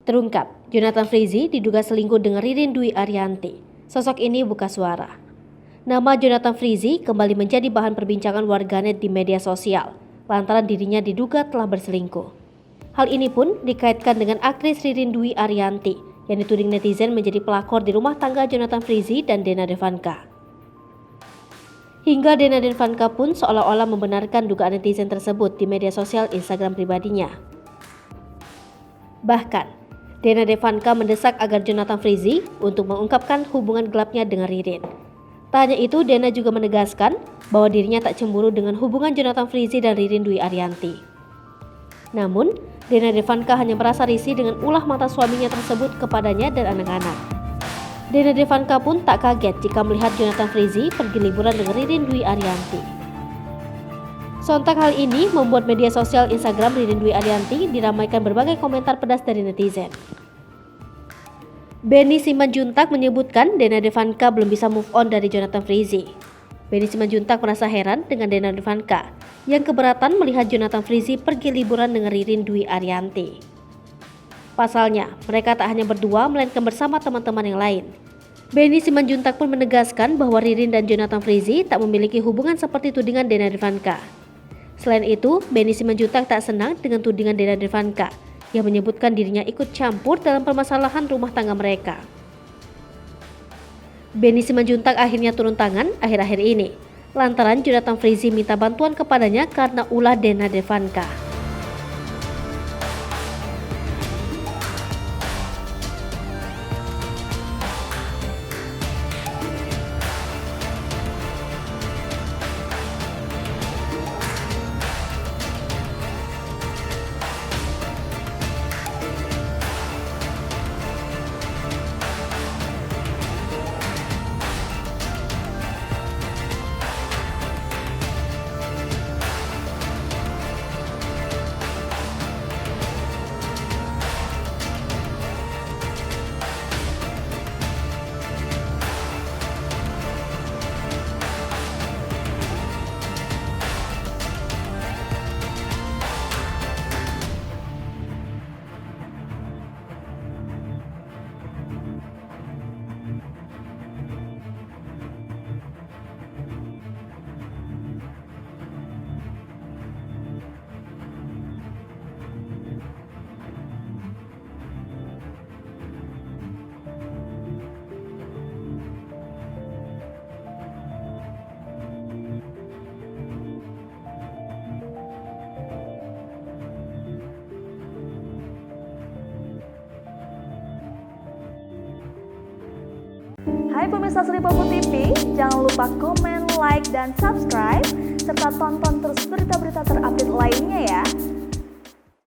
Terungkap, Jonathan Frizzy diduga selingkuh dengan Ririn Dwi Ariyanti. Sosok ini buka suara. Nama Jonathan Frizzy kembali menjadi bahan perbincangan warganet di media sosial lantaran dirinya diduga telah berselingkuh. Hal ini pun dikaitkan dengan aktris Ririn Dwi Ariyanti yang dituding netizen menjadi pelakor di rumah tangga Jonathan Frizzy dan Dena Devanka. Hingga Dena Devanka pun seolah-olah membenarkan dugaan netizen tersebut di media sosial Instagram pribadinya. Bahkan, Dena Devanka mendesak agar Jonathan Frizzy untuk mengungkapkan hubungan gelapnya dengan Ririn. Tak hanya itu, Dena juga menegaskan bahwa dirinya tak cemburu dengan hubungan Jonathan Frizzy dan Ririn Dwi Ariyanti. Namun, Dena Devanka hanya merasa risih dengan ulah mata suaminya tersebut kepadanya dan anak-anak. Dena Devanka pun tak kaget jika melihat Jonathan Frizzy pergi liburan dengan Ririn Dwi Ariyanti. Sontak hal ini membuat media sosial Instagram Ririn Dwi Ariyanti diramaikan berbagai komentar pedas dari netizen. Benny Simanjuntak menyebutkan Dena Devanka belum bisa move on dari Jonathan Frizzy. Benny Simanjuntak merasa heran dengan Dena Devanka yang keberatan melihat Jonathan Frizzy pergi liburan dengan Ririn Dwi Ariyanti. Pasalnya, mereka tak hanya berdua melainkan bersama teman-teman yang lain. Benny Simanjuntak pun menegaskan bahwa Ririn dan Jonathan Frizzy tak memiliki hubungan seperti tudingan Dena Devanka. Selain itu, Benny Simanjuntak tak senang dengan tudingan Dena Devanka yang menyebutkan dirinya ikut campur dalam permasalahan rumah tangga mereka. Benny Simanjuntak akhirnya turun tangan akhir-akhir ini lantaran Jonathan Frizzy minta bantuan kepadanya karena ulah Dena Devanka. Hai pemirsa Sri Popo TV, jangan lupa komen, like, dan subscribe, serta tonton terus berita-berita terupdate lainnya ya.